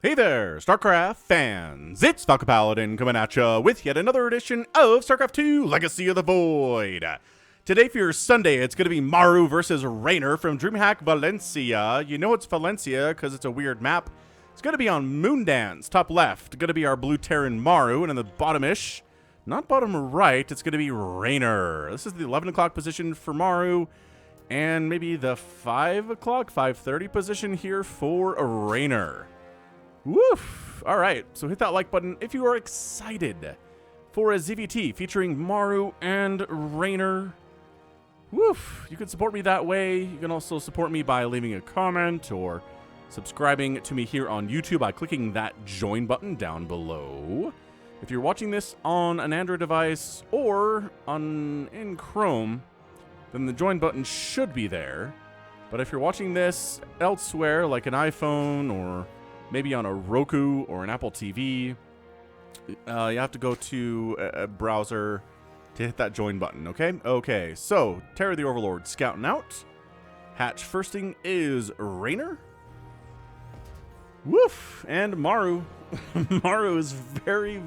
Hey there, StarCraft fans! It's Falcon Paladin coming at ya with yet another edition of StarCraft 2 Legacy of the Void. Today for your Sunday, it's going to be Maru versus Reynor from DreamHack Valencia. You know it's Valencia because it's a weird map. It's going to be on Moondance, top left. Going to be our blue Terran Maru, and in the bottom-ish, not bottom right, it's going to be Reynor. This is the 11 o'clock position for Maru, and maybe the 5 o'clock, 5:30 position here for Reynor. Woof! Alright, so hit that like button if you are excited for a ZVT featuring Maru and Reynor. Woof! You can support me that way. You can also support me by leaving a comment or subscribing to me here on YouTube by clicking that join button down below. If you're watching this on an Android device or in Chrome, then the join button should be there. But if you're watching this elsewhere, like an iPhone or maybe on a Roku or an Apple TV, you have to go to a browser to hit that join button, okay? Okay, so Terry the Overlord scouting out. Hatch firsting is Reynor. Woof! And Maru. Maru is very,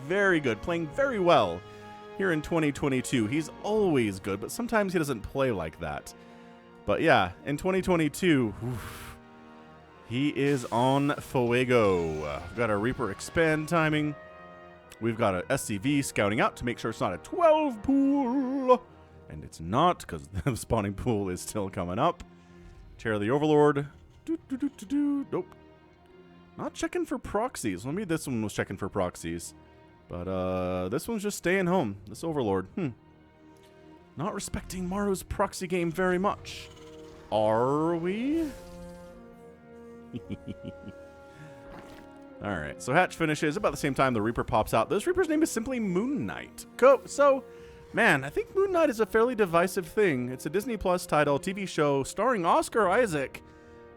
very good, playing very well here in 2022. He's always good, but sometimes he doesn't play like that. But yeah, in 2022, oof, he is on Fuego. We've got a Reaper expand timing. We've got a SCV scouting out to make sure it's not a 12 pool. And it's not, because the spawning pool is still coming up. Terror the Overlord. Nope. Not checking for proxies. Maybe this one was checking for proxies. But this one's just staying home. This Overlord. Not respecting Maru's proxy game very much. Are we? Alright, so Hatch finishes about the same time the Reaper pops out. This Reaper's name is simply Moon Knight. So, man, I think Moon Knight is a fairly divisive thing. It's a Disney Plus title, TV show starring Oscar Isaac,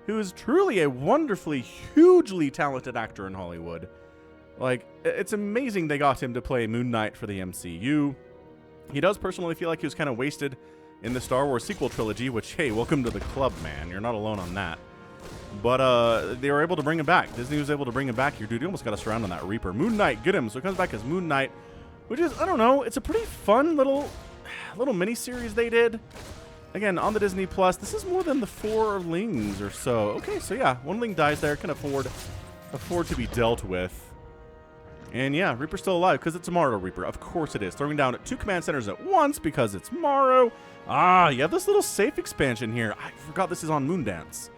who is truly a wonderfully, hugely talented actor in Hollywood. Like, it's amazing they got him to play Moon Knight for the MCU. He does personally feel like he was kind of wasted in the Star Wars sequel trilogy, which, hey, welcome to the club, man. You're not alone on that. But they were able to bring him back. Disney was able to bring him back here. Dude, you almost got us around on that Reaper. Moon Knight, get him. So he comes back as Moon Knight, which is, I don't know, it's a pretty fun little mini-series they did. Again, on the Disney Plus. This is more than the 4 Lings or so. Okay, so yeah, 1 Ling dies there. Can afford to be dealt with. And yeah, Reaper's still alive because it's a Maru Reaper. Of course it is. Throwing down 2 command centers at once because it's Maru. Ah, you have this little safe expansion here. I forgot this is on Moondance.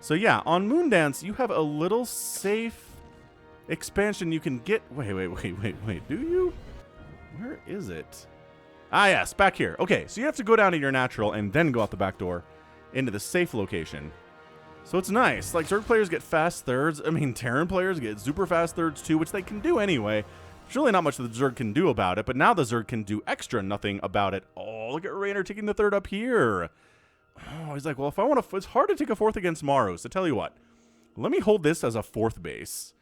So yeah, on Moondance, you have a little safe expansion you can get. Wait. Do you? Where is it? Ah, yes, back here. Okay, so you have to go down to your natural and then go out the back door into the safe location. So it's nice. Like, Zerg players get fast thirds. I mean, Terran players get super fast thirds too, which they can do anyway. There's really not much that the Zerg can do about it, but now the Zerg can do extra nothing about it. Oh, look at Reynor taking the 3rd up here. Oh, he's like, well, if I want to... It's hard to take a 4th against Maru, so tell you what. Let me hold this as a 4th base,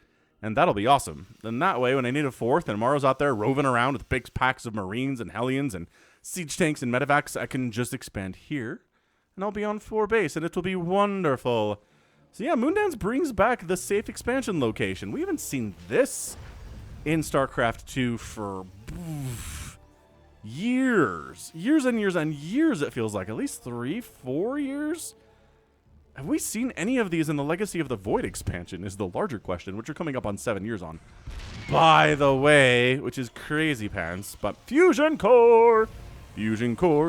and that'll be awesome. Then that way, when I need a 4th, and Maru's out there roving around with big packs of Marines and Hellions and Siege Tanks and Medivacs, I can just expand here, and I'll be on 4 base, and it will be wonderful. So yeah, Moondance brings back the safe expansion location. We haven't seen this in StarCraft 2 for... years and years and years, it feels like. At least 3-4 years. Have we seen any of these in the Legacy of the Void expansion is the larger question, which are coming up on 7 years on, by the way, which is crazy pants. But Fusion Core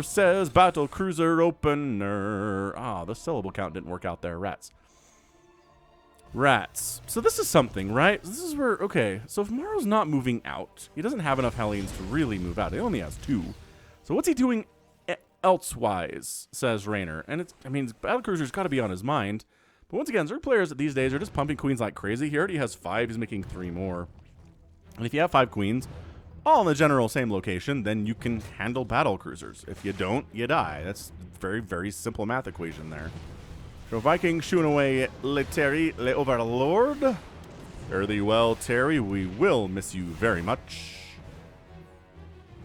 says battle cruiser opener. Ah, the syllable count didn't work out there. Rats. So this is something, right? This is where, okay, so if Maru's not moving out, he doesn't have enough Hellions to really move out. He only has 2. So what's he doing elsewise, says Reynor. And it's, I mean, battlecruiser's got to be on his mind. But once again, Zerg players these days are just pumping queens like crazy. He already has 5. He's making 3 more. And if you have 5 queens, all in the general same location, then you can handle battlecruisers. If you don't, you die. That's a very, very simple math equation there. So Viking shooing away Le Terry, Le Overlord. Fare thee well, Terry. We will miss you very much.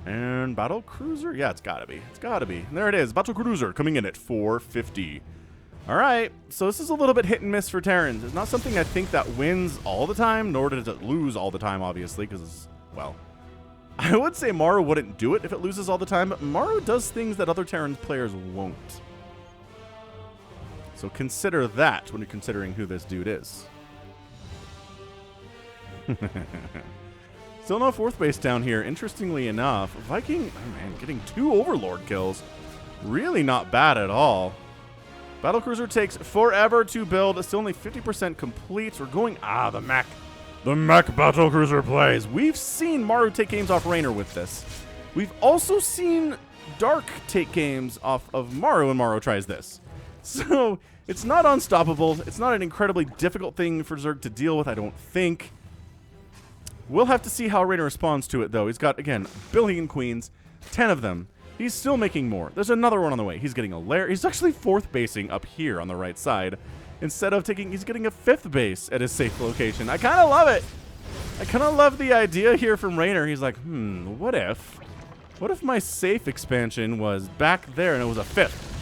And battle cruiser? Yeah, it's gotta be. It's gotta be. And there it is. Battle cruiser coming in at 450. All right, so this is a little bit hit and miss for Terrans. It's not something I think that wins all the time, nor does it lose all the time, obviously, because, well, I would say Maru wouldn't do it if it loses all the time, but Maru does things that other Terran players won't. So consider that when you're considering who this dude is. Still no 4th base down here. Interestingly enough, Viking, oh man, getting 2 Overlord kills. Really not bad at all. Battlecruiser takes forever to build. It's still only 50% complete. We're going, the mech. The mech Battlecruiser plays. We've seen Maru take games off Reynor with this. We've also seen Dark take games off of Maru when Maru tries this. So it's not unstoppable. It's not an incredibly difficult thing for Zerg to deal with, I don't think. We'll have to see how Reynor responds to it, though. He's got, again, a billion queens, 10 of them. He's still making more. There's another one on the way. He's getting a lair. He's actually 4th basing up here on the right side. Instead of taking, he's getting a 5th base at his safe location. I kind of love it. I kind of love the idea here from Reynor. He's like, what if my safe expansion was back there and it was a 5th?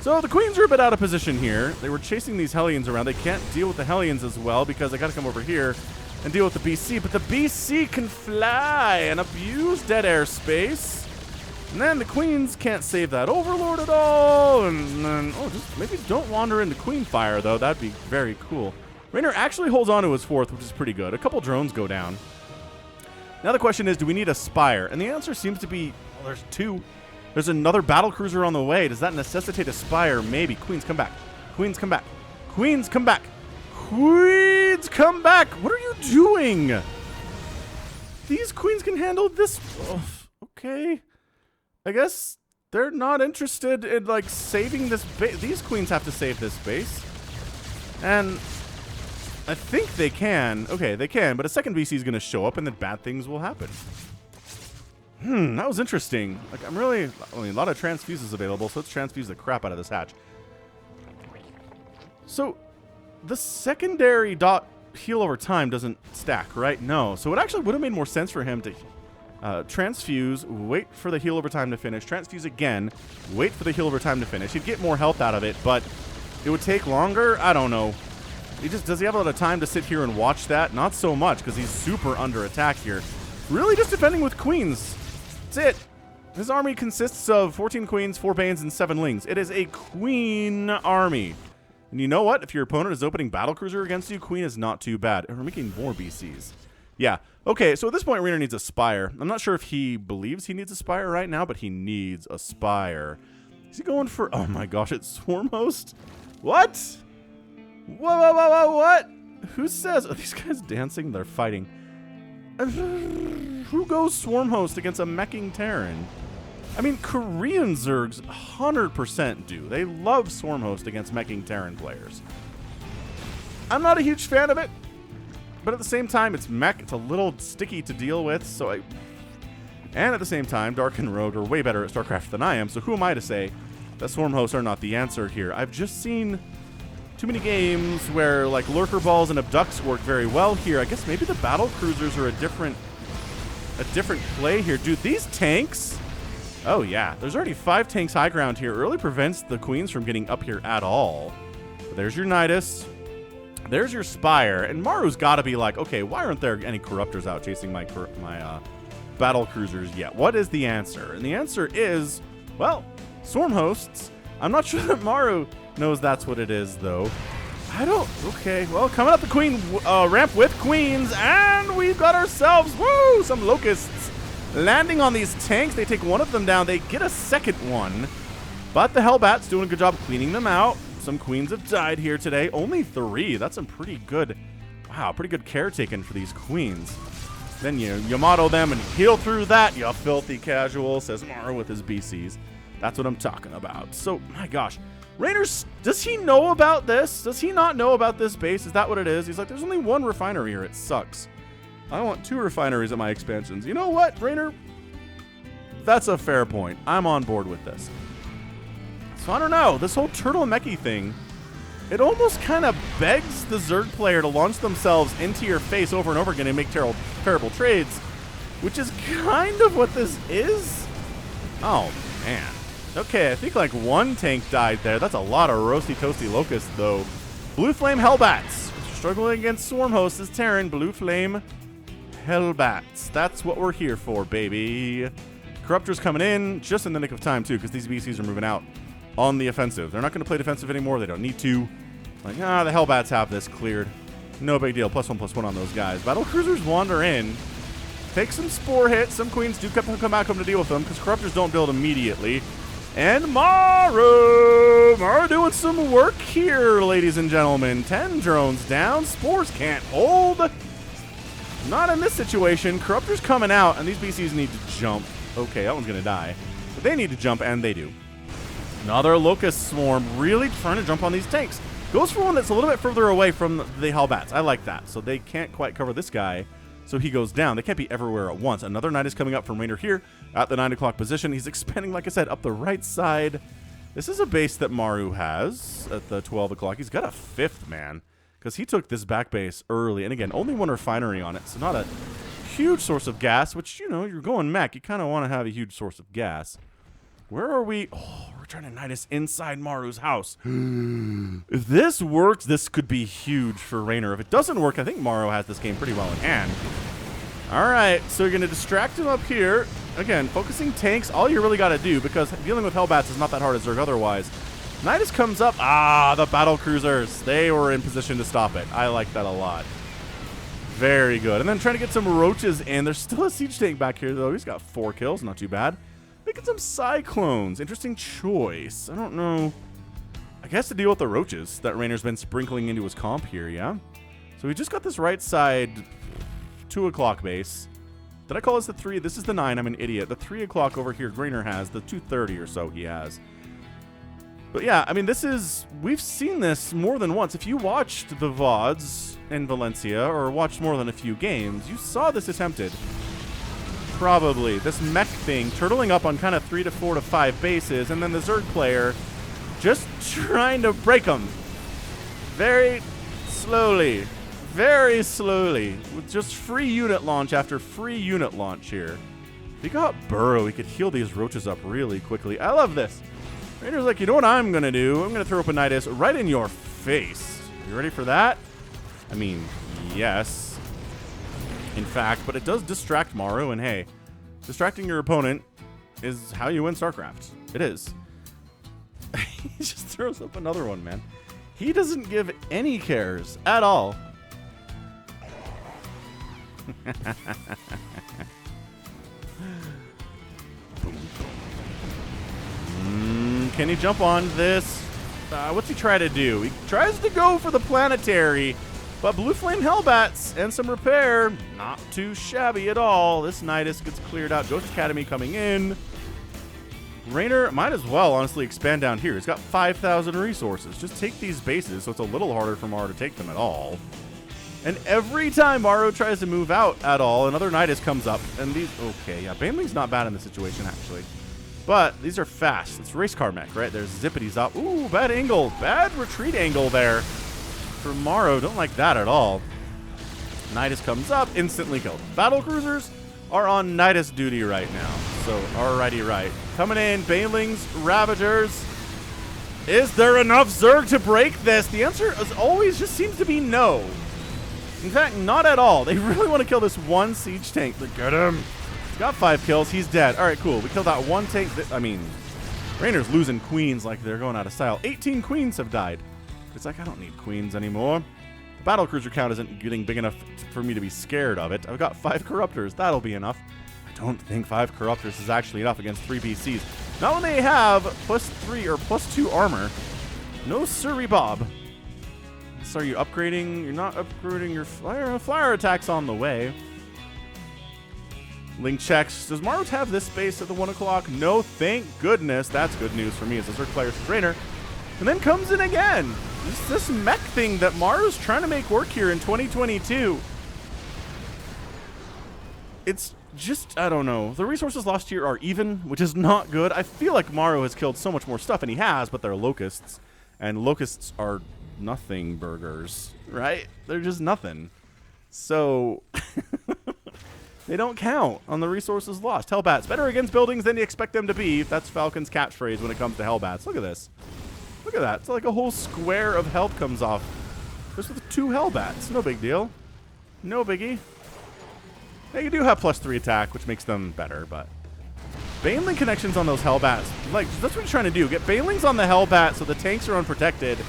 So the queens are a bit out of position here. They were chasing these Hellions around. They can't deal with the Hellions as well because they got to come over here and deal with the BC. But the BC can fly and abuse dead air space. And then the queens can't save that Overlord at all. And then, just maybe don't wander into Queen Fire, though. That'd be very cool. Reynor actually holds on to his 4th, which is pretty good. A couple drones go down. Now the question is, do we need a Spire? And the answer seems to be, well, there's 2. There's another Battlecruiser on the way. Does that necessitate a Spire? Maybe. Queens, come back. Queens, come back. Queens, come back. Queens, come back. What are you doing? These queens can handle this. Oh, okay. I guess they're not interested in, like, saving this base. These queens have to save this base. And I think they can. Okay, they can, but a second VC is going to show up and then bad things will happen. That was interesting. Like, a lot of transfuses available, so let's transfuse the crap out of this hatch. So, the secondary dot heal over time doesn't stack, right? No. So it actually would have made more sense for him to transfuse, wait for the heal over time to finish, transfuse again, wait for the heal over time to finish. He'd get more health out of it, but it would take longer. I don't know. Does he have a lot of time to sit here and watch that? Not so much, because he's super under attack here. Really just defending with queens. That's it. His army consists of 14 queens, 4 banes, and 7 lings. It is a queen army. And you know what? If your opponent is opening Battlecruiser against you, queen is not too bad. And we're making more BCs. Yeah. Okay, so at this point, Reynor needs a Spire. I'm not sure if he believes he needs a Spire right now, but he needs a Spire. Is he going for... Oh my gosh, it's Swarm Host? What? Whoa, what? Who says... Are these guys dancing? They're fighting. Who goes Swarm Host against a meching Terran? I mean, Korean Zergs 100% do. They love Swarm Host against meching Terran players. I'm not a huge fan of it, but at the same time, it's mech. It's a little sticky to deal with, and at the same time, Dark and Rogue are way better at StarCraft than I am, so who am I to say that Swarm Hosts are not the answer here? I've just seen too many games where, like, Lurker Balls and Abducts work very well here. I guess maybe the Battlecruisers are a different play here. Dude, these tanks... Oh, yeah. There's already 5 tanks high ground here. It really prevents the queens from getting up here at all. But there's your Nidus. There's your Spire. And Maru's got to be like, okay, why aren't there any Corruptors out chasing my Battlecruisers yet? What is the answer? And the answer is, well, Swarm Hosts. I'm not sure that Maru knows that's what it is, though. Okay, well, coming up the queen ramp with queens, and we've got ourselves, some locusts. Landing on these tanks, they take one of them down. They get a second one, but the Hellbat's doing a good job cleaning them out. Some queens have died here today. Only 3. That's some pretty good, pretty good care taken for these queens. Then you model them and heal through that, you filthy casual, says Maru with his BCs. That's what I'm talking about. So, my gosh. Reynor, does he know about this? Does he not know about this base? Is that what it is? He's like, there's only 1 refinery here. It sucks. I want 2 refineries at my expansions. You know what, Reynor? That's a fair point. I'm on board with this. So I don't know. This whole turtle mechy thing, it almost kind of begs the Zerg player to launch themselves into your face over and over again and make terrible trades, which is kind of what this is. Oh, man. Okay, I think like one tank died there. That's a lot of roasty toasty locusts, though. Blue Flame Hellbats. Struggling against Swarm Hosts is Terran. Blue Flame Hellbats. That's what we're here for, baby. Corruptor's coming in just in the nick of time, too, because these BCs are moving out on the offensive. They're not going to play defensive anymore. They don't need to. Like, the Hellbats have this cleared. No big deal. +1/+1 on those guys. Battle Cruisers wander in. Take some Spore hits. Some Queens do come back home to deal with them because Corruptors don't build immediately. And Maru doing some work here, ladies and gentlemen. 10 drones down. Spores can't hold. Not in this situation. Corruptor's coming out, and these BCs need to jump. Okay, that one's going to die. But they need to jump, and they do. Another Locust Swarm really trying to jump on these tanks. Goes for one that's a little bit further away from the Hellbats. I like that. So they can't quite cover this guy. So he goes down. They can't be everywhere at once. Another Knight is coming up from Reynor here at the 9 o'clock position. He's expanding, like I said, up the right side. This is a base that Maru has at the 12 o'clock. He's got a 5th man because he took this back base early. And again, only one refinery on it. So not a huge source of gas, which, you know, you're going mech. You kind of want to have a huge source of gas. Where are we? Oh, we're trying to Knight us inside Maru's house. If this works, this could be huge for Reynor. If it doesn't work, I think Maru has this game pretty well in hand. All right, so you're going to distract him up here. Again, focusing tanks, all you really got to do, because dealing with Hellbats is not that hard as Zerg otherwise. Nidus comes up. The battle cruisers. They were in position to stop it. I like that a lot. Very good. And then trying to get some roaches in. There's still a siege tank back here, though. He's got 4 kills. Not too bad. Making some cyclones. Interesting choice. I don't know. I guess to deal with the roaches that Reynor's been sprinkling into his comp here, yeah? So we just got this right side 2 o'clock base. Did I call this the 3? This is the 9. I'm an idiot. The 3 o'clock over here, Reynor has. The 2:30 or so he has. But yeah, I mean, this is... We've seen this more than once. If you watched the VODs in Valencia or watched more than a few games, you saw this attempted. Probably. This mech thing, turtling up on kind of 3 to 4 to 5 bases, and then the Zerg player just trying to break them. Very slowly. Very slowly. With just free unit launch after free unit launch here. If he got Burrow, he could heal these roaches up really quickly. I love this. Reynor's like, you know what I'm going to do? I'm going to throw up a Nidus right in your face. You ready for that? I mean, yes. In fact, but it does distract Maru, and hey, distracting your opponent is how you win StarCraft. It is. He just throws up another one, man. He doesn't give any cares at all. Can he jump on this? What's he try to do? He tries to go for the planetary, but Blue Flame Hellbats and some repair, not too shabby at all. This Nidus gets cleared out. Ghost Academy coming in. Reynor might as well, honestly, expand down here. He's got 5,000 resources. Just take these bases, so it's a little harder for Maru to take them at all. And every time Maru tries to move out at all, another Nidus comes up. And these... Okay, yeah, Baneling's not bad in this situation, actually. But these are fast. It's race car mech, right? There's Zippity's up. Ooh, bad angle. Bad retreat angle there for Maru. Don't like that at all. Nidus comes up, instantly killed. Battle cruisers are on Nidus duty right now. So, alrighty, right. Coming in, Banelings, Ravagers. Is there enough Zerg to break this? The answer is always just seems to be no. In fact, not at all. They really want to kill this one siege tank. Look at him. He's got 5 kills. He's dead. All right, cool. We killed that one tank. I mean, Reynor's losing queens like they're going out of style. 18 queens have died. It's like, I don't need queens anymore. The battle cruiser count isn't getting big enough for me to be scared of it. I've got 5 corruptors. That'll be enough. I don't think 5 corruptors is actually enough against 3 PCs. Not when they have +3 or +2 armor. No sirree Bob. So are you upgrading? You're not upgrading your flyer. Flyer attack's on the way. Link checks. Does Maru have this space at the 1 o'clock? No, thank goodness. That's good news for me as a Zerg player trainer. And then comes in again. This mech thing that Maru's trying to make work here in 2022. It's just, I don't know. The resources lost here are even, which is not good. I feel like Maru has killed so much more stuff, and he has, but they're locusts. And locusts are nothing burgers, right? They're just nothing. So They don't count on the resources lost. Hellbats, better against buildings than you expect them to be. That's Falcon's catchphrase when it comes to Hellbats. Look at this. Look at that. It's like a whole square of health comes off. Just with 2 Hellbats. No big deal. No biggie. They do have +3 attack, which makes them better, but... Baneling connections on those Hellbats. Like, that's what you're trying to do. Get Banelings on the Hellbat so the tanks are unprotected.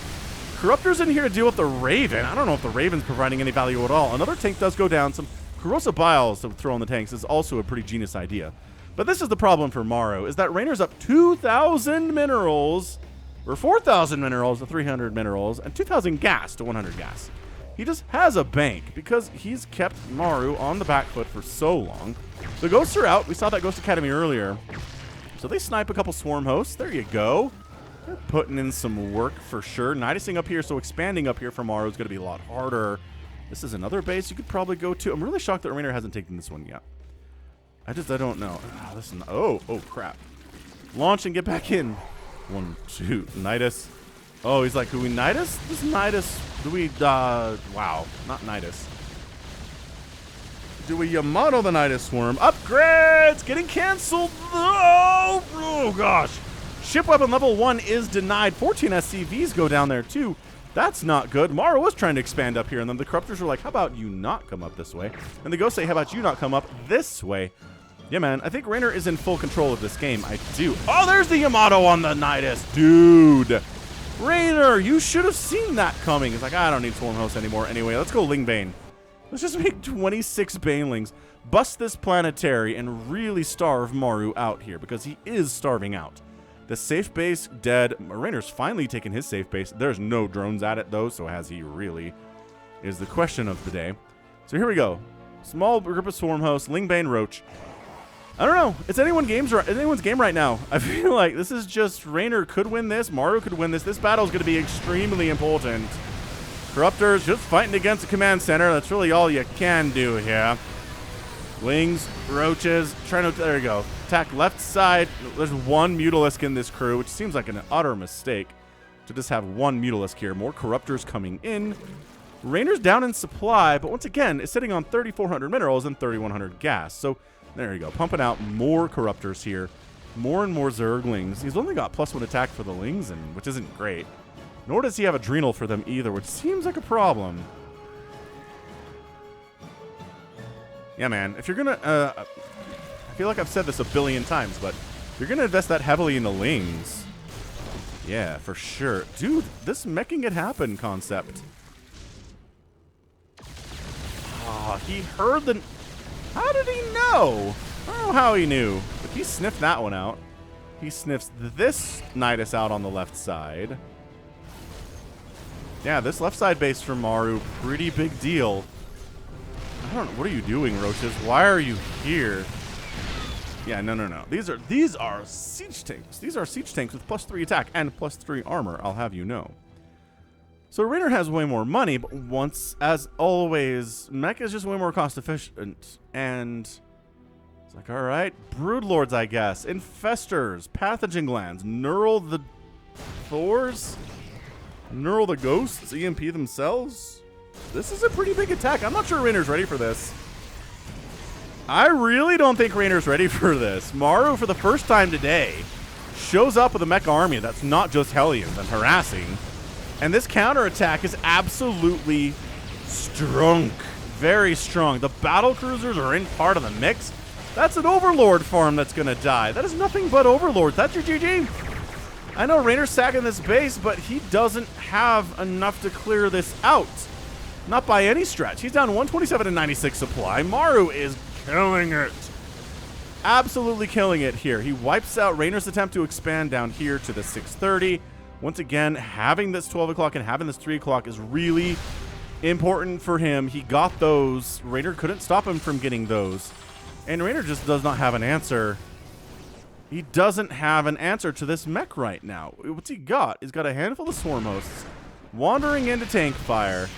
Corruptor's in here to deal with the Raven. I don't know if the Raven's providing any value at all. Another tank does go down. Some Corrosive Biles to throw on the tanks is also a pretty genius idea. But this is the problem for Maru, is that Reynor's up 2,000 minerals, or 4,000 minerals to 300 minerals, and 2,000 gas to 100 gas. He just has a bank because he's kept Maru on the back foot for so long. The ghosts are out. We saw that Ghost Academy earlier. So they snipe a couple swarm hosts. There you go. They're putting in some work for sure. Nidusing up here, so expanding up here for Maru is going to be a lot harder. This is another base you could probably go to. I'm really shocked that Reynor hasn't taken this one yet. I don't know. Oh, crap. Launch and get back in. 1, 2, Nidus. Oh, he's like, do we Nidus? This Nidus, do we, wow, not Nidus. Do we Yamato the Nidus Swarm? Upgrades! Getting canceled! Oh, gosh. Ship weapon level 1 is denied. 14 SCVs go down there, too. That's not good. Maru was trying to expand up here, and then the Corruptors were like, how about you not come up this way? And the Ghosts say, how about you not come up this way? Yeah, man, I think Reynor is in full control of this game. I do. Oh, there's the Yamato on the Nidus. Dude. Reynor, you should have seen that coming. It's like, I don't need Swarm Host anymore. Anyway, let's go Lingbane. Let's just make 26 Banelings, bust this planetary, and really starve Maru out here, because he is starving out. The safe base dead. Reynor's finally taken his safe base. There's no drones at it, though, so has he really? Is the question of the day. So here we go. Small group of Swarm Hosts, Lingbane, Roach. I don't know. It's anyone's game right now. I feel like this is just Reynor could win this. Maru could win this. This battle is going to be extremely important. Corruptors just fighting against the command center. That's really all you can do here. Wings, Roaches, trying to, there you go. Attack left side. There's 1 Mutalisk in this crew, which seems like an utter mistake to just have 1 Mutalisk here. More Corruptors coming in. Reynor's down in supply, but once again, it's sitting on 3,400 minerals and 3,100 gas. So there you go. Pumping out more Corruptors here. More and more Zerglings. He's only got +1 attack for the Lings, and which isn't great. Nor does he have Adrenal for them either, which seems like a problem. Yeah, man. If you're going to... I feel like I've said this a billion times, but you're going to invest that heavily in the Lings. Yeah, for sure. Dude, this making it happen concept. Oh, he heard the... How did he know? I don't know how he knew, but he sniffed that one out. He sniffs this Nidus out on the left side. Yeah, this left side base for Maru, pretty big deal. I don't know. What are you doing, Roaches? Why are you here? Yeah, no. These are siege tanks. These are siege tanks with +3 attack and +3 armor, I'll have you know. So Reynor has way more money, but once, as always, Mech is just way more cost efficient. And it's like, all right, Broodlords, I guess. Infestors, Pathogen Glands, Neural the Thors, Neural the Ghosts, EMP themselves. This is a pretty big attack. I'm not sure Reynor's ready for this. I really don't think Reynor's ready for this. Maru, for the first time today, shows up with a mech army that's not just Hellions and harassing. And this counterattack is absolutely strong. Very strong. The battle cruisers are in part of the mix. That's an Overlord farm that's going to die. That is nothing but Overlords. That's your GG. I know Reynor's sagging this base, but he doesn't have enough to clear this out. Not by any stretch. He's down 127 and 96 supply. Maru is killing it. Absolutely killing it here. He wipes out Reynor's attempt to expand down here to the 630. Once again, having this 12 o'clock and having this 3 o'clock is really important for him. He got those. Reynor couldn't stop him from getting those. And Reynor just does not have an answer. He doesn't have an answer to this mech right now. What's he got? He's got a handful of Swarm Hosts wandering into tank fire.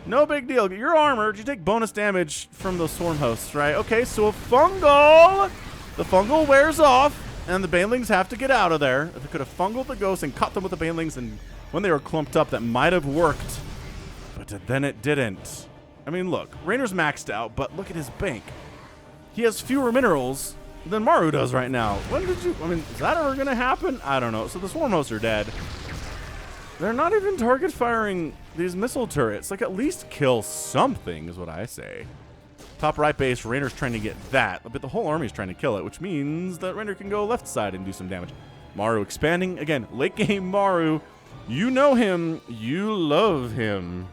No big deal. You're armored. You take bonus damage from those Swarm Hosts, right? Okay, so a Fungal. The Fungal wears off, and the Banelings have to get out of there. If they could have fungled the Ghosts and cut them with the Banelings, and when they were clumped up, that might have worked. But then it didn't. I mean, look. Reynor's maxed out, but look at his bank. he has fewer minerals than Maru does right now. When did you, I mean, is that ever gonna happen? I don't know. So the swarm hosts are dead. They're not even target firing these missile turrets. Like, at least kill something is what I say. Top right base, Reynor's trying to get that, but the whole army is trying to kill it, which means that Reynor can go left side and do some damage. Maru expanding. Again, late game Maru. You know him. You love him.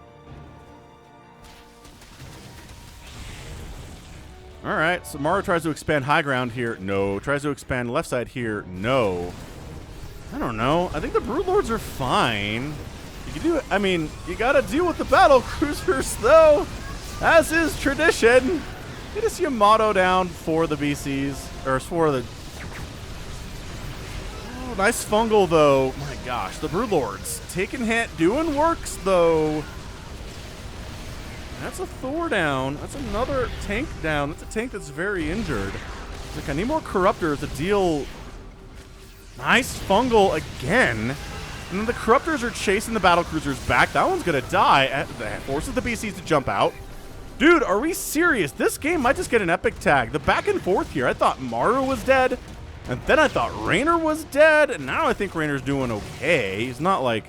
All right, so Maru tries to expand high ground here. No. Tries to expand left side here. No. I don't know. I think the Broodlords are fine. You can do it. I mean, you got to deal with the battle cruisers, though, as is tradition. Get a Yamato down for the BCs, or for the... Oh, nice fungal, though. My gosh, the Broodlords taking hit, doing works, though. That's a Thor down. That's another tank down. That's a tank that's very injured. Like, I need more Corruptors to deal... Nice fungal again. And then the Corruptors are chasing the battlecruisers back. That one's going to die. That forces the BCs to jump out. Dude, are we serious? This game might just get an epic tag. The back and forth here. I thought Maru was dead. And then I thought Reynor was dead. And now I think Reynor's doing okay. He's not like,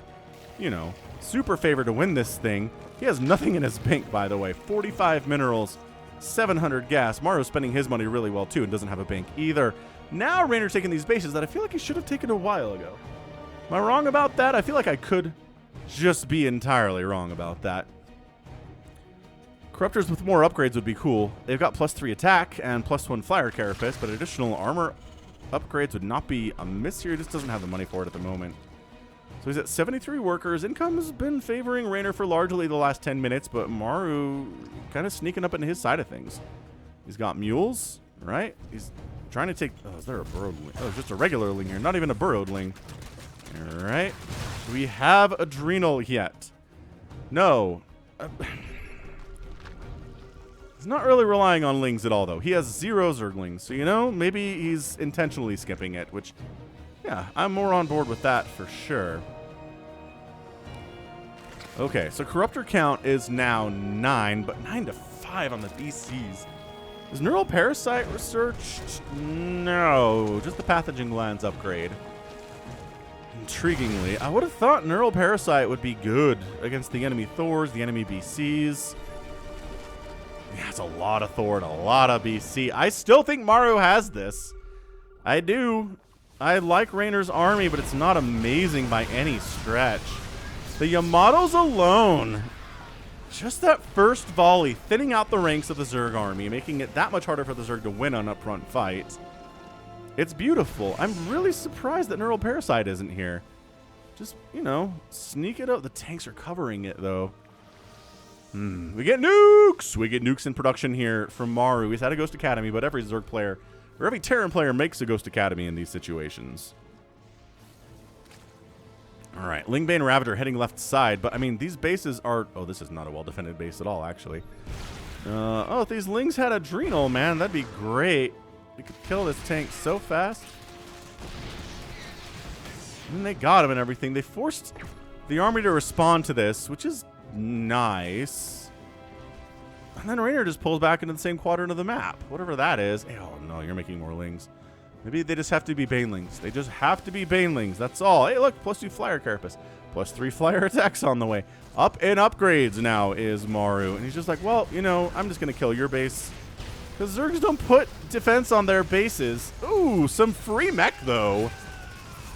you know, super favored to win this thing. He has nothing in his bank, by the way. 45 minerals, 700 gas. Maru's spending his money really well, too, and doesn't have a bank either. Now Reynor's taking these bases that I feel like he should have taken a while ago. Am I wrong about that? I feel like I could just be entirely wrong about that. Corruptors with more upgrades would be cool. They've got +3 attack and +1 flyer carapace, but additional armor upgrades would not be amiss here. He just doesn't have the money for it at the moment. So he's at 73 workers. Income has been favoring Reynor for largely the last 10 minutes, but Maru kind of sneaking up into his side of things. He's got mules, right? He's trying to take... Oh, is there a burrowed ling? Oh, just a regular ling here. Not even a burrowed ling. All right. Do we have adrenal yet? No. He's not really relying on lings at all, though. He has 0 zerglings. So, you know, maybe he's intentionally skipping it, which... Yeah, I'm more on board with that for sure. Okay, so Corruptor count is now 9, but 9 to 5 on the BCs. Is Neural Parasite researched? No, just the Pathogen Glands upgrade. Intriguingly, I would have thought Neural Parasite would be good against the enemy Thors, the enemy BCs. Yeah, it's a lot of Thor and a lot of BC. I still think Maru has this. I do. I like Reynor's army, but it's not amazing by any stretch. The Yamatos alone, just that first volley, thinning out the ranks of the Zerg army, making it that much harder for the Zerg to win an upfront fight. It's beautiful. I'm really surprised that Neural Parasite isn't here. Just, you know, sneak it up. The tanks are covering it, though. We get nukes! We get nukes in production here from Maru. He's had a Ghost Academy, but every Zerg player... or every Terran player makes a Ghost Academy in these situations. All right, Lingbane Ravager heading left side, but I mean, these bases are... Oh, this is not a well-defended base at all, actually. Oh, if these Lings had Adrenal, man, that'd be great. We could kill this tank so fast. And they got him and everything. They forced the army to respond to this, which is nice. And then Reynor just pulls back into the same quadrant of the map. Whatever that is. Oh, no, you're making more Lings. Maybe they just have to be Banelings. They just have to be Banelings. That's all. Hey, look, +2 Flyer Carapace. +3 Flyer attacks on the way. Up in upgrades now is Maru. And he's just like, well, you know, I'm just going to kill your base. Because Zergs don't put defense on their bases. Ooh, some free mech, though.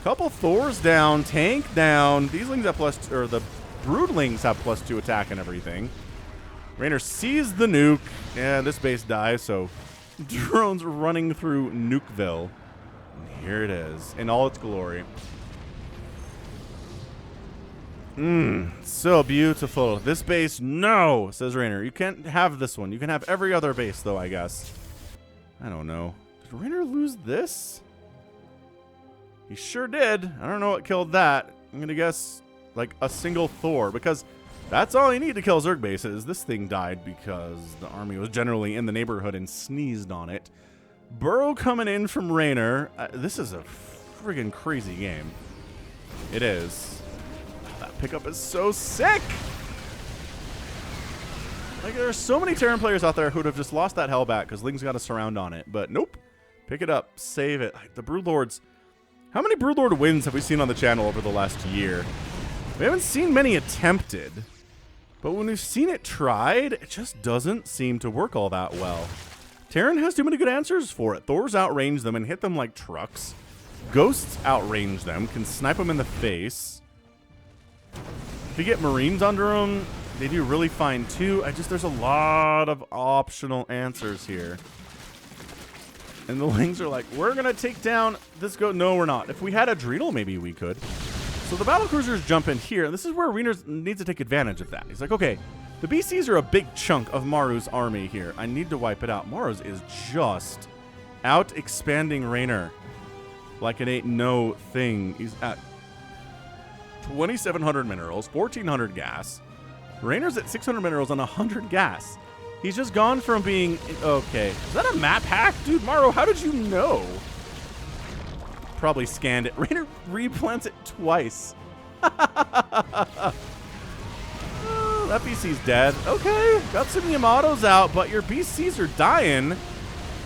Couple Thors down. Tank down. These Lings have or the Broodlings have +2 attack and everything. Reynor sees the nuke, and this base dies, so drones running through Nukeville. And here it is, in all its glory. So beautiful. This base, no, says Reynor. You can't have this one. You can have every other base, though, I guess. I don't know. Did Reynor lose this? He sure did. I don't know what killed that. I'm going to guess, like, a single Thor, because... that's all you need to kill Zerg bases. This thing died because the army was generally in the neighborhood and sneezed on it. Burrow coming in from Reynor. This is a friggin' crazy game. It is. That pickup is so sick. Like, there are so many Terran players out there who would have just lost that Hellbat because Ling's got a surround on it. But nope. Pick it up. Save it. The Broodlords. How many Broodlord wins have we seen on the channel over the last year? We haven't seen many attempted. But when we've seen it tried, it just doesn't seem to work all that well. Terran has too many good answers for it. Thors outrange them and hit them like trucks. Ghosts outrange them, can snipe them in the face. If you get Marines under them, they do really fine too. There's a lot of optional answers here. And the Lings are like, we're going to take down this go. No, we're not. If we had Adrenal, maybe we could. So the battlecruisers jump in here. And this is where Reynor needs to take advantage of that. He's like, okay, the BCs are a big chunk of Maru's army here. I need to wipe it out. Maru's is just out expanding Reynor like it ain't no thing. He's at 2,700 minerals, 1,400 gas. Reynor's at 600 minerals and 100 gas. He's just gone from being... Okay. Is that a map hack? Dude, Maru, how did you know? Probably scanned it. Reynor replants it twice. Oh, that BC's dead. Okay. Got some Yamatos out, but your BCs are dying.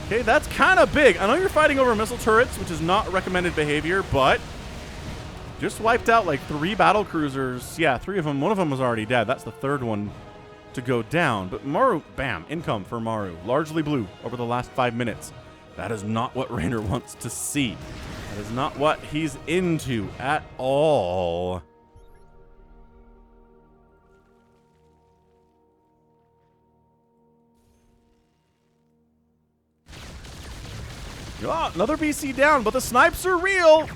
Okay, that's kind of big. I know you're fighting over missile turrets, which is not recommended behavior, but... Just wiped out like 3 battle cruisers. Yeah, 3 of them. One of them was already dead. That's the third one to go down. But Maru, bam, income for Maru. Largely blue over the last 5 minutes. That is not what Reynor wants to see. That is not what he's into at all. Oh, another BC down, but the snipes are real.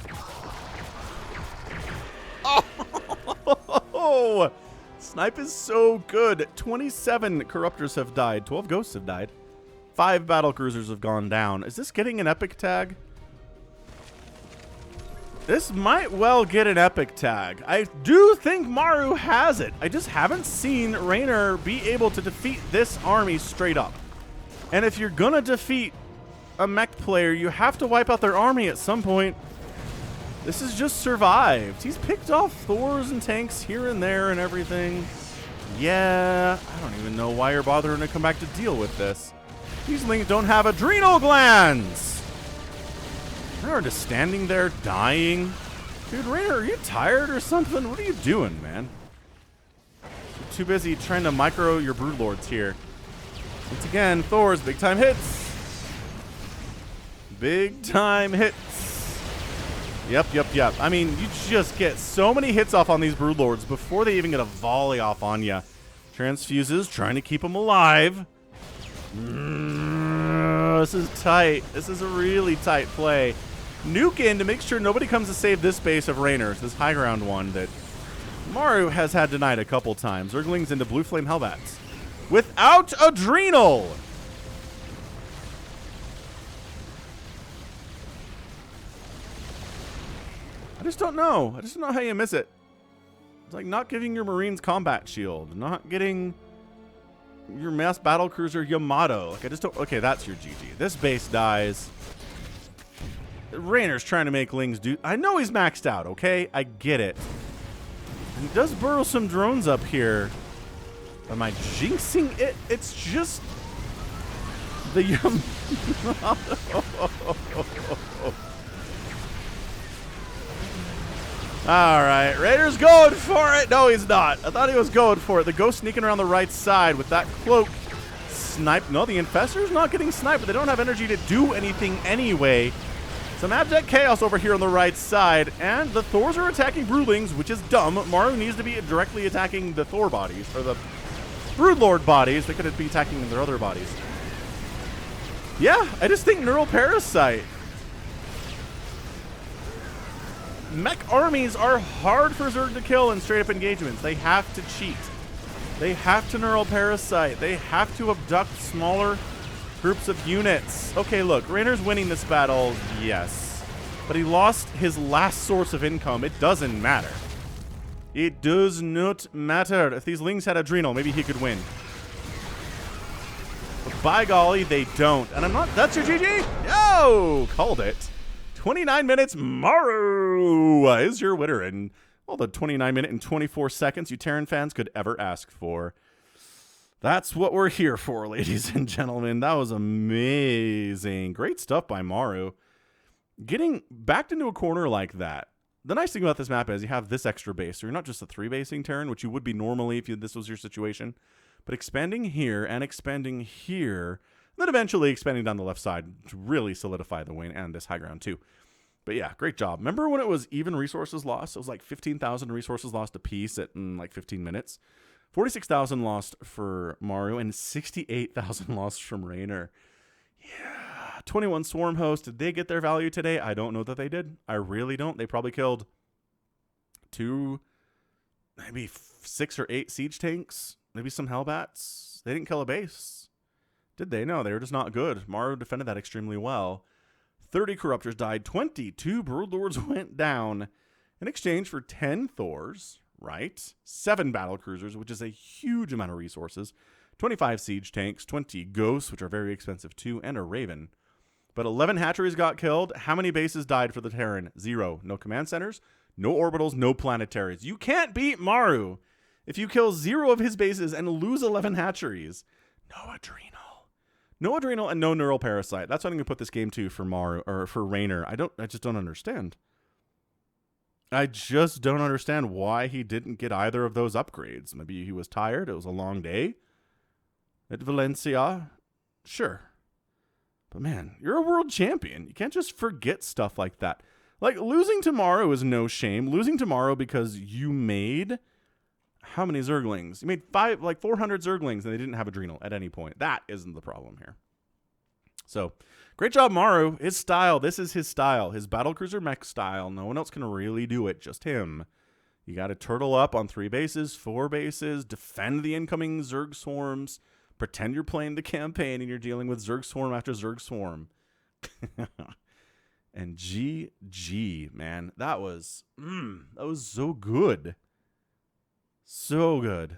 Oh, snipe is so good. 27 corruptors have died. 12 ghosts have died. 5 battle cruisers have gone down. Is this getting an epic tag? This might well get an epic tag. I do think Maru has it. I just haven't seen Reynor be able to defeat this army straight up. And if you're gonna defeat a mech player, you have to wipe out their army at some point. This has just survived. He's picked off Thors and tanks here and there and everything. Yeah, I don't even know why you're bothering to come back to deal with this. These Lings don't have adrenal glands. They're just standing there dying. Dude, Reynor, are you tired or something? What are you doing, man? You're too busy trying to micro your Broodlords here. Once again, Thors, big time hits. Big time hits. Yep. I mean, you just get so many hits off on these Broodlords before they even get a volley off on you. Transfuses, trying to keep them alive. This is tight. This is a really tight play. Nuke in to make sure nobody comes to save this base of Reynor's, this high ground one that Maru has had denied a couple times. Zerglings into Blue Flame Hellbats. Without Adrenal! I just don't know. I just don't know how you miss it. It's like not giving your Marines combat shield, not getting your mass battle cruiser Yamato. Like I just don't. Okay, that's your GG. This base dies. Reynor's trying to make Lings do. I know he's maxed out. Okay, I get it. And he does burrow some drones up here. Am I jinxing it? It's just the Yamato. All right, Raider's going for it. No, he's not. I thought he was going for it. The ghost sneaking around the right side with that cloak. Snipe. No, the Infestor's not getting sniped, but they don't have energy to do anything anyway. Some abject chaos over here on the right side, and the Thors are attacking Broodlings, which is dumb. Maru needs to be directly attacking the Thor bodies, or the Broodlord bodies. They could be attacking their other bodies. Yeah, I just think Neural Parasite. Mech armies are hard for Zerg to kill in straight-up engagements. They have to cheat. They have to Neural Parasite. They have to abduct smaller groups of units. Okay, look, Reynor's winning this battle, yes. But he lost his last source of income. It doesn't matter. It does not matter. If these Lings had Adrenal, maybe he could win. But by golly, they don't. And I'm not... That's your GG? Yo! Called it. 29 minutes, Maru is your winner in all the 29 minute and 24 seconds you Terran fans could ever ask for. That's what we're here for, ladies and gentlemen. That was amazing. Great stuff by Maru. Getting backed into a corner like that. The nice thing about this map is you have this extra base. So you're not just a 3-basing turn, which you would be normally if this was your situation, but expanding here and expanding here, and then eventually expanding down the left side to really solidify the win and this high ground too. But yeah, great job. Remember when it was even resources lost? It was like 15,000 resources lost a piece in like 15 minutes. 46,000 lost for Maru and 68,000 lost from Reynor. Yeah, 21 Swarm Hosts. Did they get their value today? I don't know that they did. I really don't. They probably killed 2, maybe 6 or 8 siege tanks, maybe some Hellbats. They didn't kill a base. Did they? No, they were just not good. Maru defended that extremely well. 30 Corruptors died. 22 Broodlords went down in exchange for 10 Thors, right? 7 Battlecruisers, which is a huge amount of resources. 25 Siege Tanks, 20 Ghosts, which are very expensive too, and a Raven. But 11 hatcheries got killed. How many bases died for the Terran? 0. No command centers, no orbitals, no planetaries. You can't beat Maru if you kill 0 of his bases and lose 11 hatcheries. No adrenal. No adrenal and no neural parasite. That's what I'm going to put this game to for Maru or for Reynor. I just don't understand. I just don't understand why he didn't get either of those upgrades. Maybe he was tired. It was a long day at Valencia. Sure. But man, you're a world champion. You can't just forget stuff like that. Like, losing to Maru is no shame. Losing to Maru because you made how many Zerglings? You made 400 Zerglings, and they didn't have adrenal at any point. That isn't the problem here. So, great job, Maru. His style. This is his style. His battlecruiser mech style. No one else can really do it. Just him. You got to turtle up on 3 bases, 4 bases, defend the incoming Zerg swarms, pretend you're playing the campaign and you're dealing with Zerg swarm after Zerg swarm. And GG, man. That was so good. So good.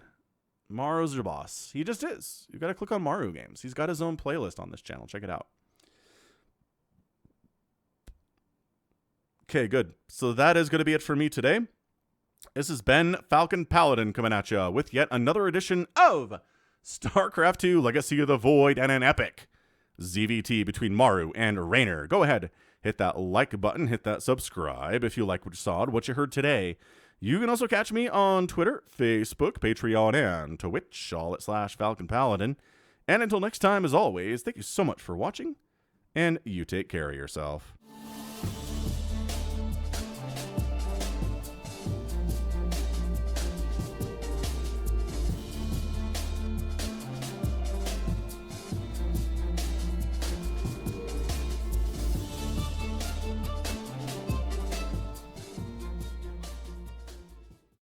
Maru's your boss. He just is. You got to click on Maru games. He's got his own playlist on this channel. Check it out. Okay, good. So that is going to be it for me today. This has been Falcon Paladin coming at you with yet another edition of StarCraft 2 Legacy of the Void and an epic ZVT between Maru and Reynor. Go ahead, hit that like button, hit that subscribe if you like what you saw, what you heard today. You can also catch me on Twitter, Facebook, Patreon, and Twitch, all at /Falcon Paladin. And until next time, as always, thank you so much for watching, and you take care of yourself.